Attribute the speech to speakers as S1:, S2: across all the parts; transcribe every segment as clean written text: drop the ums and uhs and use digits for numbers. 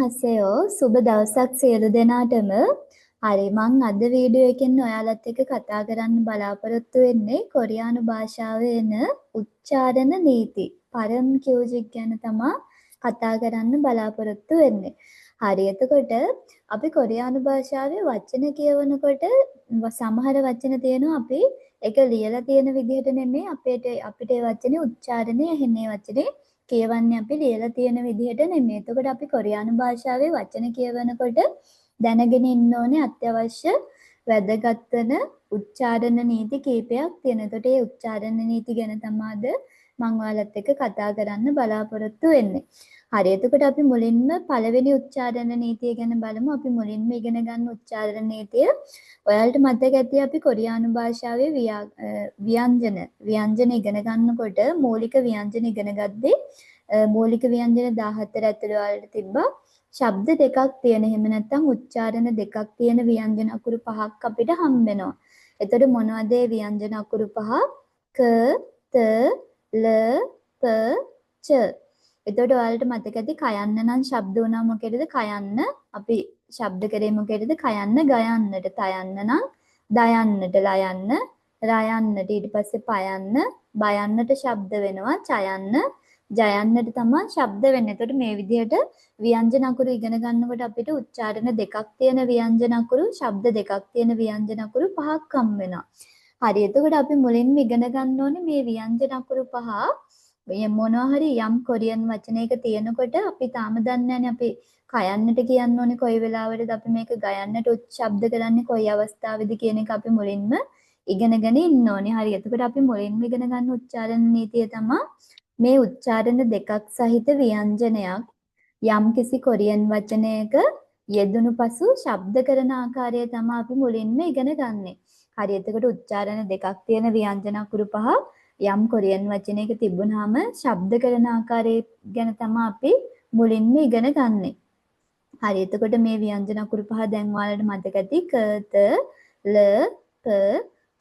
S1: අන්නහසයෝ සුබ දවසක් සියලු දෙනාටම. හරි මං අද වීඩියෝ එකෙන් ඔයාලත් එක්ක කතා කරන්න බලාපොරොත්තු වෙන්නේ කොරියානු භාෂාවේ එන උච්චාරණ නීති. පරම් කියුජික් ගැන තමයි කතා කරන්න බලාපොරොත්තු වෙන්නේ. හරි එතකොට අපි කොරියානු භාෂාවේ වචන කියවනකොට සමහර වචන තියෙනවා අපි ඒක ලියලා තියෙන විදිහට නෙමෙයි අපිට ඒ වචනේ උච්චාරණය ඇහෙන්නේ වචනේ කියවන්නේ අපි ලියලා තියෙන විදිහට නෙමෙයි. එතකොට අපි කොරියානු භාෂාවේ වචන කියවනකොට දැනගෙන ඉන්න ඕනේ අත්‍යවශ්‍ය වැදගත් වෙන උච්චාරණ නීති කීපයක් තියෙනවා. එතකොට මේ උච්චාරණ නීති ගැන තමයි මම ඔයාලත් එක්ක කතා කරන්න බලාපොරොත්තු වෙන්නේ. හරි එතකොට අපි මුලින්ම පළවෙනි උච්චාරණ නීතිය ගැන බලමු. අපි මුලින්ම ඉගෙන ගන්න උච්චාරණ නීතිය ඔයාලට මතක ඇති අපි කොරියානු භාෂාවේ ව්‍යංජන ඉගෙන ගන්නකොට මූලික ව්‍යංජන ඉගෙන ගද්දී මූලික ව්‍යංජන 14 ඇතුළේ ඔයාලට තිබ්බා ශබ්ද දෙකක් තියෙන. එහෙම නැත්නම් උච්චාරණ දෙකක් තියෙන ව්‍යංජන අකුරු පහක් අපිට හම්බ වෙනවා. එතකොට මොනවද ඒ ව්‍යංජන අකුරු පහ? ක, ත, ල, ප, ච. එතකොට ඔයාලට මතක ඇති කයන්න නම් ශබ්ද වුණා මොකේද? කයන්න අපි ශබ්ද කරේ මොකේද? කයන්න ගයන්නට. තයන්න නම් දයන්නට. ලයන්න රයන්නට. ඊට පස්සේ පයන්න බයන්නට ශබ්ද වෙනවා. චයන්න ජයන්නට තමයි ශබ්ද වෙන්නේ. එතකොට මේ විදිහට ව්‍යංජන අකුරු ඉගෙන ගන්නකොට අපිට උච්චාරණ දෙකක් තියෙන ව්‍යංජන අකුරු, ශබ්ද දෙකක් තියෙන ව්‍යංජන අකුරු පහක් හම් වෙනවා. හරි එතකොට අපි මුලින්ම ඉගෙන ගන්න ඕනේ මේ ව්‍යංජන අකුරු පහ මොනවා හරි යම් කොරියන් වචනයක තියෙනකොට අපි තාම දන්නේ නැහැ අපි කයන්නට කියන්න ඕනේ කොයි වෙලාවටද අපි මේක ගයන්නට උච්චබ්ද කරන්නේ කොයි අවස්ථාවේද කියන එක අපි මුලින්ම ඉගෙනගෙන ඉන්න ඕනේ. හරි එතකොට අපි මුලින්ම ඉගෙන ගන්න උච්චාරණ නීතිය තමයි මේ උච්චාරණ දෙකක් සහිත ව්‍යංජනයක් යම් කිසි කොරියන් වචනයක යෙදුණු පසු ශබ්ද කරන ආකාරය තමයි අපි මුලින්ම ඉගෙන ගන්නෙ. හරි එතකොට උච්චාරණ දෙකක් තියෙන ව්‍යංජන අකුරු පහ යම් කොරියන් වචනයක තිබුණාම ශබ්ද කරන ආකාරය ගැන තමයි අපි මුලින්ම ඉගෙන ගන්නෙ. හරි එතකොට මේ ව්‍යංජන අකුරු පහ දැන් ඔයාලට මතක ඇති ක, ත, ල, ප,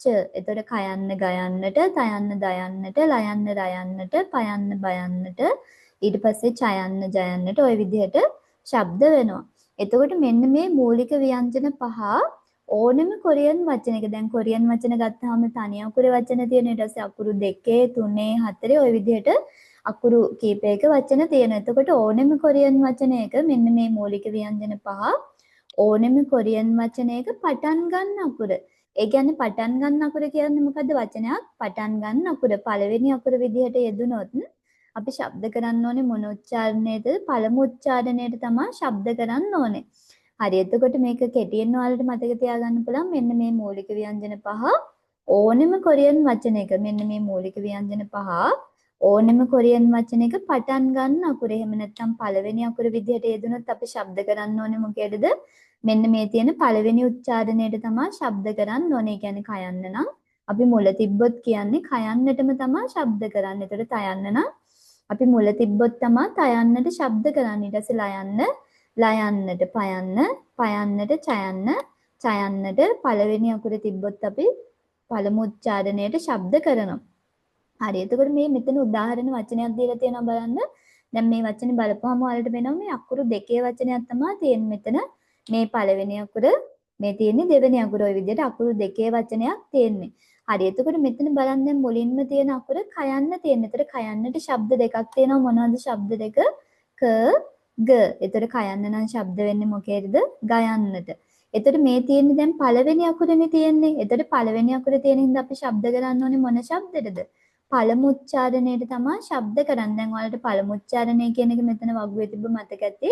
S1: ච. එතකොට කයන්න ගයන්නට, තයන්න දයන්නට, ලයන්න රයන්නට, පයන්න බයන්නට, ඊට පස්සේ චයන්න ජයන්නට ওই විදිහට ශබ්ද වෙනවා. එතකොට මෙන්න මේ මූලික ව්‍යංජන පහ ඕනෙම කොරියන් වචනයක දැන් කොරියන් වචන ගත්තාම තනි අකුර වචන තියෙන ඊට පස්සේ අකුරු 2 3 4 ওই විදිහට අකුරු කීපයක වචන තියෙනවා. එතකොට ඕනෙම කොරියන් වචනයක මෙන්න මේ මූලික ව්‍යංජන පහ ඕනෙම කොරියන් වචනයක පටන් ගන්න අකුර. ඒ කියන්නේ පටන් ගන්න අකුර කියන්නේ මොකද්ද? වචනයක් පටන් ගන්න අකුර. පළවෙනි අකුර විදිහට යෙදුනොත් අපි ශබ්ද කරන්න ඕනේ මොන උච්චාරණයද? පළමු උච්චාරණයට තමයි ශබ්ද කරන්න ඕනේ. හරි එතකොට මේක කෙටියෙන් ඔයාලට මතක තියාගන්න පුළුවන් මෙන්න මේ මූලික ව්‍යංජන පහ ඕනෙම කොරියන් වචනයක මෙන්න මේ මූලික ව්‍යංජන පහ ඕනෙම කොරියන් වචනයක පටන් ගන්න අකුර. එහෙම නැත්නම් පළවෙනි අකුර විදිහට යෙදුනොත් අපි ශබ්ද කරන්න ඕනේ මොකේදද? මෙන්න මේ තියෙන පළවෙනි උච්චාරණයට තමයි ශබ්ද කරන්න ඕනේ. ඒ කියන්නේ කයන්න නම් අපි මුල තිබ්බොත් කියන්නේ කයන්නටම තමයි ශබ්ද කරන්නේ. එතකොට තයන්න නම් අපි මුල තිබ්බොත් තමයි තයන්නට ශබ්ද කරන්නේ. ඊට පස්සේ ලයන්න ලයන්නට පයන්න පයන්නට චයන්න චයන්නට පළවෙනි අකුර තිබ්බොත් අපි පළමු උච්චාරණයට ශබ්ද කරනවා. හරි එතකොට මේ මෙතන උදාහරණ වචනයක් දීලා තියෙනවා බලන්න. දැන් මේ වචනේ බලපුවම ඔයාලට වෙනවා මේ අකුරු දෙකේ වචනයක් තමයි තියෙන්නේ මෙතන. මේ පළවෙනි අකුර මේ තියෙන්නේ දෙවෙනි අකුර. ওই විදිහට අකුරු දෙකේ වචනයක් තියෙන්නේ. හරි එතකොට මෙතන බලන්න දැන් මුලින්ම තියෙන අකුර කයන්න තියෙන. ඒතර කයන්නට ශබ්ද දෙකක් තියෙනවා. මොනවද ශබ්ද දෙක? ක ග. එතකොට කයන්න නම් ශබ්ද වෙන්නේ මොකේද? ගයන්නට. එතකොට මේ තියෙන්නේ දැන් පළවෙනි අකුරනේ තියෙන්නේ. එතකොට පළවෙනි අකුර තියෙන හින්දා අපි ශබ්ද කරන්න ඕනේ මොන ශබ්දෙටද? පළමු උච්චාරණයට තමයි ශබ්ද කරන්නේ. දැන් ඔයාලට පළමු උච්චාරණය කියන එක මෙතන වගුවේ තිබ්බ මතක ඇති.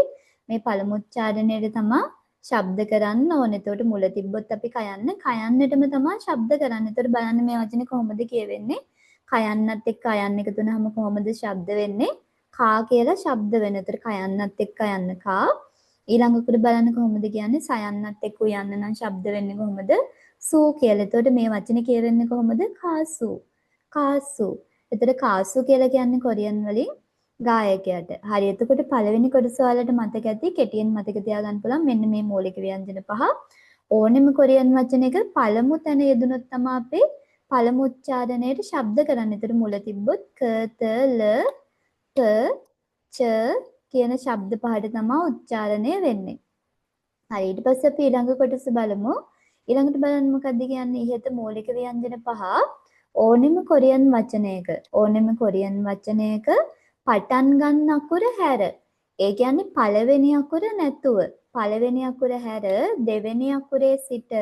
S1: මේ පළමු උච්චාරණයට තමයි ශබ්ද කරන්න ඕනේ. එතකොට මුල තිබ්බොත් අපි කයන්නටම තමයි ශබ්ද කරන්නේ. එතකොට බලන්න මේ වචනේ කොහොමද කියවෙන්නේ? කයන්නත් එක්ක අයන්න එකතු වුනහම කොහොමද ශබ්ද වෙන්නේ? කා කියලා ශබ්ද වෙන. එතකොට කයන්නත් එක්ක යන්න කා. ඊළඟ කුඩ බලන්න කොහොමද කියන්නේ? සයන්නත් එක්ක යන්න නම් ශබ්ද වෙන්නේ කොහොමද? සූ කියලා. එතකොට මේ වචනේ කියවෙන්නේ කොහොමද? කාසු. කාසු. එතකොට කාසු කියලා කියන්නේ කොරියන් වලින් ගායකයාට. හරි එතකොට පළවෙනි කොටස ඔයාලට මතක ඇති කෙටියෙන් මතක තියාගන්න පුළුවන් මෙන්න මේ මූලික ව්‍යංජන පහ ඕනෙම කොරියන් වචනයක පළමු තැන යෙදුනොත් තමයි අපේ පළමු උච්චාරණයට ශබ්ද කරන්නේ. එතකොට මුල තිබ්බොත් ක ත ල ත ච කියන ශබ්ද පහට තමයි උච්චාරණය වෙන්නේ. හරි ඊට පස්සේ අපි ඊළඟ කොටස බලමු. ඊළඟට බලන්න මොකද්ද කියන්නේ ඉහත මූලික ව්‍යංජන පහ ඕනෙම කොරියන් වචනයක පටන් ගන්න අකුර හැර. ඒ කියන්නේ පළවෙනි අකුර නැතුව පළවෙනි අකුර හැර දෙවෙනි අකුරේ සිට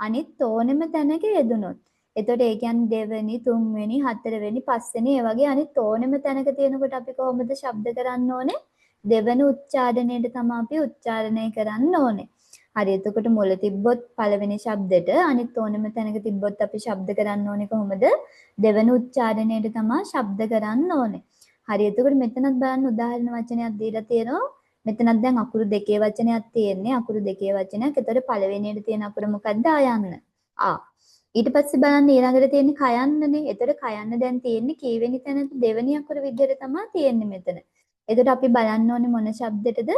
S1: අනිත් ඕනෙම තැනක යෙදුනොත්. එතකොට ඒ කියන්නේ දෙවෙනි, තුන්වෙනි, හතරවෙනි, පස්වෙනි ඒ වගේ අනිත් ඕනෙම තැනක තියෙනකොට අපි කොහොමද ශබ්ද කරන්න ඕනේ? දෙවන උච්චාරණයට තමයි අපි උච්චාරණය කරන්න ඕනේ. හරි එතකොට මුල තිබ්බොත් පළවෙනි ශබ්දෙට අනිත් ඕනෙම තැනක තිබ්බොත් අපි ශබ්ද කරන්න ඕනේ කොහොමද? දෙවන උච්චාරණයට තමයි ශබ්ද කරන්න ඕනේ. හරි එතකොට මෙතනත් බලන්න උදාහරණ වචනයක් දීලා තියෙනවා. මෙතනත් දැන් අකුරු දෙකේ වචනයක් තියෙන්නේ. අකුරු දෙකේ වචනයක්. එතකොට පළවෙනියට තියෙන අකුර මොකද්ද? ආයන්න. ආ. ඊට පස්සේ බලන්න ඊළඟට තියෙන්නේ කයන්නනේ. එතකොට කයන්න දැන් තියෙන්නේ කීවෙනි තැනද? දෙවෙනි අකුර විදිහට තමයි තියෙන්නේ මෙතන. එතකොට අපි බලන්න ඕනේ මොන ශබ්දෙටද?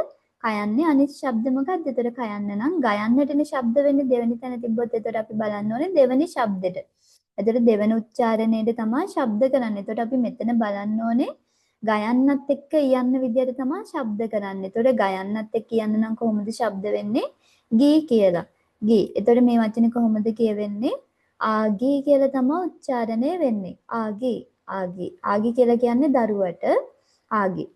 S1: කයන්නේ අනිත් ශබ්ද මොකක්ද? එතකොට කයන්න නම් ගයන්නටනේ ශබ්ද වෙන්නේ දෙවෙනි තැන තිබ්බොත් එතකොට අපි බලන්න ඕනේ දෙවෙනි ශබ්දෙට. එතකොට දෙවෙනි උච්චාරණයට තමයි ශබ්ද කරන්නේ. එතකොට අපි මෙතන බලන්න ඕනේ ගයන්නත් එක්ක යන්න විදියට තමයි ශබ්ද කරන්නේ. එතකොට ගයන්නත් එක්ක යන්න නම් කොහොමද ශබ්ද වෙන්නේ? ගී කියලා. ගී. එතකොට මේ වචනේ කොහොමද කියවෙන්නේ? ආගී කියලා තමයි උච්චාරණය වෙන්නේ. ආගී. ආගී. ආගී කියලා කියන්නේ දරුවට ආගී.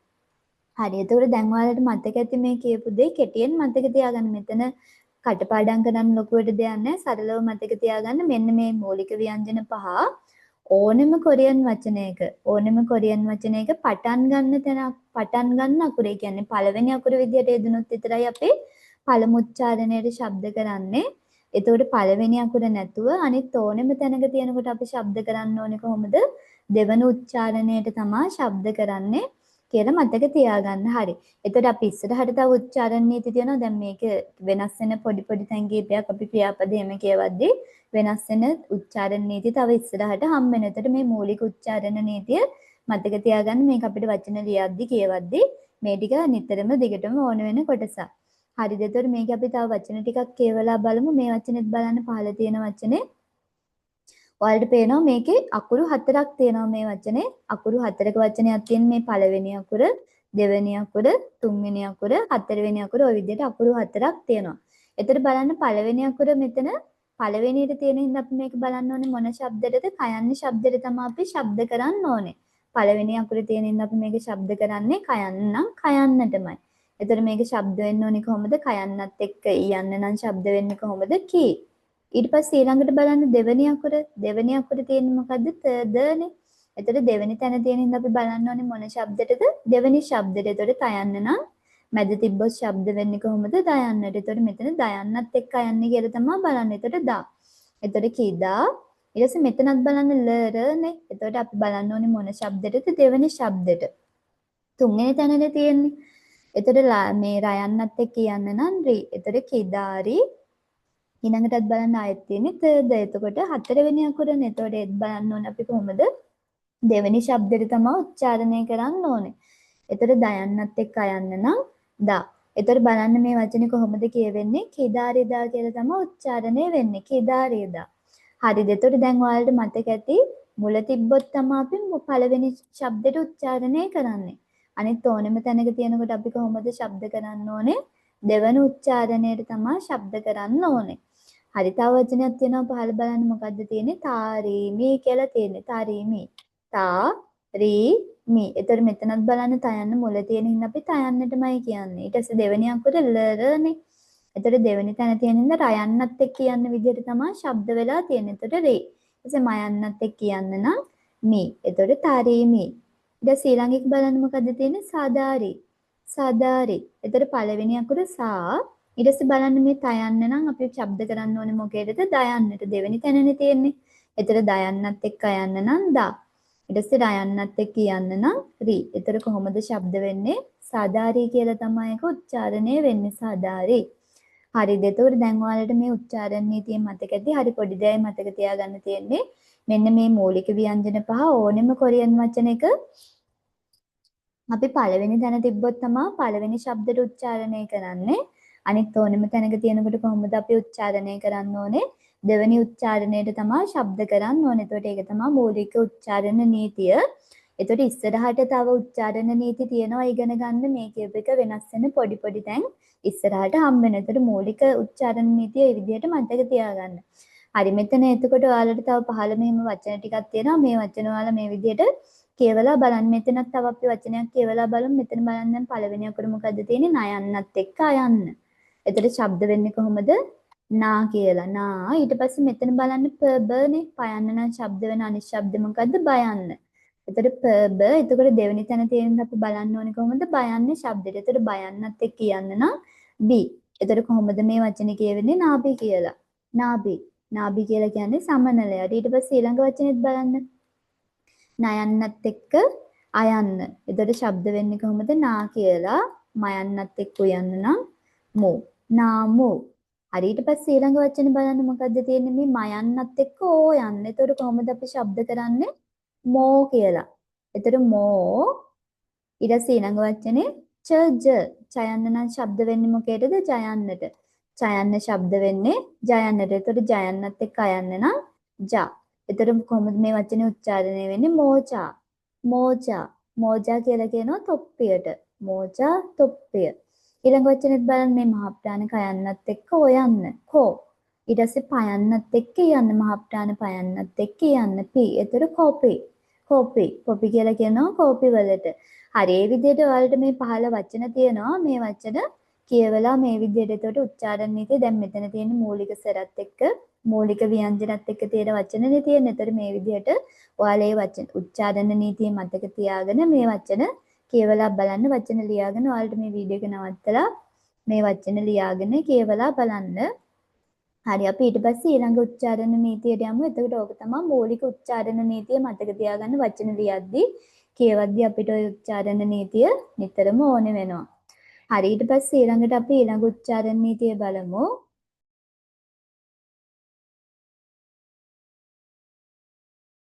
S1: හරි එතකොට දැන් ඔයාලට මතක ඇති මේ කියපු දේ කෙටියෙන් මතක තියාගන්න. මෙතන කටපාඩම් කරන්න ලොකුවට දෙයක් නැහැ. සරලව මතක තියාගන්න මෙන්න මේ මූලික ව්‍යංජන පහ ඕනෙම කොරියන් වචනයක පටන් ගන්න අකුරේ කියන්නේ පළවෙනි අකුර විදියට යෙදුනොත් විතරයි අපි පළමු උච්චාරණයට ශබ්ද කරන්නේ. එතකොට පළවෙනි අකුර නැතුව අනිත් ඕනෙම තැනක තියෙනකොට අපි ශබ්ද කරන්න ඕනේ කොහොමද? දෙවන උච්චාරණයට තමයි ශබ්ද කරන්නේ. කියලා මතක තියාගන්න. හරි. එතකොට අපි ඉස්සරහට තව උච්චාරණ නීති තියෙනවා. දැන් මේක වෙනස් වෙන පොඩි තැන් කීපයක් අපි ක්‍රියාපද එහෙම කියවද්දී වෙනස් වෙන උච්චාරණ නීති තව ඉස්සරහට හම් වෙන. එතකොට මේ මූලික උච්චාරණ නීතිය මතක තියාගන්න. මේක අපිට වචන ලියද්දී කියවද්දී මේ ටික නිතරම දිගටම ඕන වෙන කොටසක්. හරිද? එතකොට මේක අපි තව වචන ටිකක් කියවලා බලමු. මේ වචනේත් බලන්න පහළ තියෙන වචනේ ඔයාලට පේනවා මේකේ අකුරු 4ක් තියෙනවා මේ වචනේ. අකුරු 4ක වචනයක් තියෙන මේ පළවෙනි අකුර, දෙවෙනි අකුර, තුන්වෙනි අකුර, හතරවෙනි අකුර ඔය විදිහට අකුරු 4ක් තියෙනවා. එතකොට බලන්න පළවෙනි අකුර මෙතන පළවෙනියට තියෙන හින්දා අපි මේක බලන්න ඕනේ මොන ශබ්දයටද? කයන්නේ ශබ්දෙට තමයි අපි ශබ්ද කරන්න ඕනේ. පළවෙනි අකුරේ තියෙන හින්දා අපි මේක ශබ්ද කරන්නේ කයන්නම් කයන්නටමයි. එතකොට මේක ශබ්ද වෙන්න ඕනේ කොහොමද? කයන්නත් එක්ක යන්න නම් ශබ්ද වෙන්නේ කොහොමද? කී. ඊට පස්සේ ඊළඟට බලන්න දෙවෙනි අකුර තියෙන්නේ මොකද්ද? තදනේ. එතකොට දෙවෙනි තැන තියෙන හින්දා අපි බලන්න ඕනේ මොන ශබ්දෙටද? දෙවෙනි ශබ්දෙට. එතකොට තයන්න නම් මැද තිබ්බොත් ශබ්ද වෙන්නේ කොහොමද? දයන්නට. එතකොට මෙතන දයන්නත් එක්ක යන්නේ කියලා තමයි බලන්නේ. එතකොට දා. එතකොට කීදා. ඊට පස්සේ මෙතනත් බලන්න ලරනේ. එතකොට අපි බලන්න ඕනේ මොන ශබ්දෙටද? දෙවෙනි ශබ්දෙට. තුන්වෙනි තැනනේ තියෙන්නේ. එතකොට මේ රයන්නත් එක්ක යන්න නම් රි. එතකොට කිදාරි ඊළඟටත් බලන්න ආයෙත් තියෙන්නේ තද. එතකොට හතරවෙනි අකුරනේ. එතකොට ඒත් බලන්න ඕනේ අපි කොහොමද? දෙවෙනි ශබ්දෙට තමයි උච්චාරණය කරන්න ඕනේ. එතකොට දයන්නත් එක්ක යන්න නම් දා. එතකොට බලන්න මේ වචනේ කොහොමද කියවෙන්නේ? කිදාරිදා කියලා තමයි උච්චාරණය වෙන්නේ. කිදාරිදා. හරිද? එතකොට දැන් ඔයාලට මතක ඇති මුල තිබ්බොත් තමයි අපි පළවෙනි ශබ්දෙට උච්චාරණය කරන්නේ. අනිත් ඕනෙම තැනක තියෙනකොට අපි කොහොමද ශබ්ද කරන්න ඕනේ? දෙවන උච්චාරණයට තමයි ශබ්ද කරන්න ඕනේ. හරි තව වචනයක් තියෙනවා පහළ බලන්න මොකද්ද තියෙන්නේ? තාරීමි කියලා තියෙන්නේ. තාරීමි. තාරීමි. එතකොට මෙතනත් බලන්න තයන්න මුල තියෙන හින්දා අපි තයන්නටමයි කියන්නේ. ඊට පස්සේ දෙවෙනි අකුර ලරනේ. එතකොට දෙවෙනි තැන තියෙන හින්දා රයන්නත් එක්ක කියන්න විදිහට තමයි ශබ්ද වෙලා තියෙන්නේ. එතකොට රේ. ඊට පස්සේ මයන්නත් එක්ක කියන්න නම් මි. එතකොට තාරීමි. ඊට පස්සේ ඊළඟ එක බලන්න මොකද්ද තියෙන්නේ? සාදාරි. සාදාරි. එතකොට පළවෙනි අකුර සා ඊට පස්සේ බලන්න මේ තයන්න නම් අපි ශබ්ද කරන්න ඕනේ මොකේදද? දයන්නට. දෙවෙනි තැනනේ තියෙන්නේ. එතකොට දයන්නත් එක්ක යන්න නම් දා. ඊට පස්සේ දයන්නත් එක්ක යන්න නම් රි. එතකොට කොහොමද ශබ්ද වෙන්නේ? සාදාරි කියලා තමයි ඒක උච්චාරණය වෙන්නේ. සාදාරි. හරිද? එතකොට දැන් ඔයාලට මේ උච්චාරණ නීතිය මතක ඇති. හරි පොඩි දෙයක් මතක තියාගන්න තියෙන්නේ. මෙන්න මේ මූලික ව්‍යංජන පහ ඕනෙම කොරියන් වචනයක අපි පළවෙනි තැන තිබ්බොත් තමයි පළවෙනි ශබ්දෙට උච්චාරණය කරන්නේ. අනිත් ඕනෙම තැනක තියෙනකොට කොහොමද අපි උච්චාරණය කරන්න ඕනේ? දෙවෙනි උච්චාරණයට තමයි ශබ්ද කරන්න ඕනේ. එතකොට ඒක තමයි මූලික උච්චාරණ නීතිය. එතකොට ඉස්සරහට තව උච්චාරණ නීති තියෙනවා ඉගෙන ගන්න මේ කියප එක වෙනස් වෙන පොඩි පොඩි තැන් ඉස්සරහට හම්බ වෙන. එතකොට මූලික උච්චාරණ නීතිය ඒ විදිහට මතක තියාගන්න. හරි මෙතන එතකොට ඔයාලට තව 15 මෙහෙම වචන ටිකක් තියෙනවා. මේ වචන ඔයාලා මේ විදිහට කියවලා බලන්න. මෙතනත් තව අපි වචනයක් කියවලා බලමු. මෙතන බලන්න දැන් පළවෙනි අකුර මොකද්ද තියෙන්නේ? නයන්නත් එක්ක අයන්න. එතකොට ශබ්ද වෙන්නේ කොහොමද? නා කියලා. නා ඊට පස්සේ මෙතන බලන්න බනේ. පයන්න නම් ශබ්ද වෙන අනිත් ශබ්ද මොකද්ද? බයන්න. එතකොට පබ එතකොට දෙවෙනි තැන තියෙන අපි බලන්න ඕනේ කොහොමද? බයන්නේ ශබ්දෙට. එතකොට බයන්නත් එක්ක කියන්න නම් බි. එතකොට කොහොමද මේ වචනේ කියවෙන්නේ? නාබි කියලා. නාබි. නාබි කියලා කියන්නේ සමනලයට. ඊට පස්සේ ඊළඟ වචනේත් බලන්න. නයන්නත් එක්ක අයන්න. එතකොට ශබ්ද වෙන්නේ කොහොමද? නා කියලා. මයන්නත් එක්ක උයන්න නම් මෝ. නාමු. හරි ඊට පස්සේ ඊළඟ වචනේ බලන්න මොකද්ද තියෙන්නේ? මේ මයන්නත් එක්ක ඕ යන්න. එතකොට කොහොමද අපි ශබ්ද කරන්නේ? මෝ කියලා. එතකොට මෝ ඊට පස්සේ ඊළඟ වචනේ ච චයන්න නම් ශබ්ද වෙන්නේ මොකේදද? ජයන්නට. චයන්න ශබ්ද වෙන්නේ ජයන්නට. එතකොට ජයන්නත් එක්ක අයන්න නම් ජා. එතකොට කොහොමද මේ වචනේ උච්චාරණය වෙන්නේ? මෝචා. මෝචා. මෝජා කියලා කියනවා තොප්පියට. මෝජා තොප්පිය. ඊළඟ වචනේත් බලන්න මේ මහ ප්‍රාණ කයන්නත් එක්ක ඔයන්න. කෝ. ඊට පස්සේ පයන්නත් එක්ක යන්න මහ ප්‍රාණ පයන්නත් එක්ක යන්න. පි. එතකොට කෝපි. කෝපි. කොපි කියලා කියනවා කෝපි වලට. හරි ඒ විදිහට ඔයාලට මේ 15 වචන තියෙනවා. මේ වචන කියවලා මේ විදිහට එතකොට උච්චාරණ නීතිය දැන් මෙතන තියෙන මූලික සරත් එක්ක මූලික ව්‍යංජනත් එක්ක තියෙන වචනනේ තියෙන. එතකොට මේ විදිහට ඔයාලා මේ වචන උච්චාරණ නීතිය මතක තියාගෙන මේ වචන කියවලා බලන්න. වචන ලියාගෙන ඔයාලට මේ වීඩියෝ එක නවත්තලා මේ වචන ලියාගෙන කියවලා බලන්න. හරි අපි ඊට පස්සේ ඊළඟ උච්චාරණ නීතියට යමු. එතකොට ඕක තමයි මූලික උච්චාරණ නීතිය මතක තියාගන්න වචන ලියද්දී කියවද්දී අපිට ওই උච්චාරණ නීතිය නිතරම ඕනේ වෙනවා. හරි ඊට පස්සේ ඊළඟට අපි ඊළඟ උච්චාරණ නීතිය බලමු.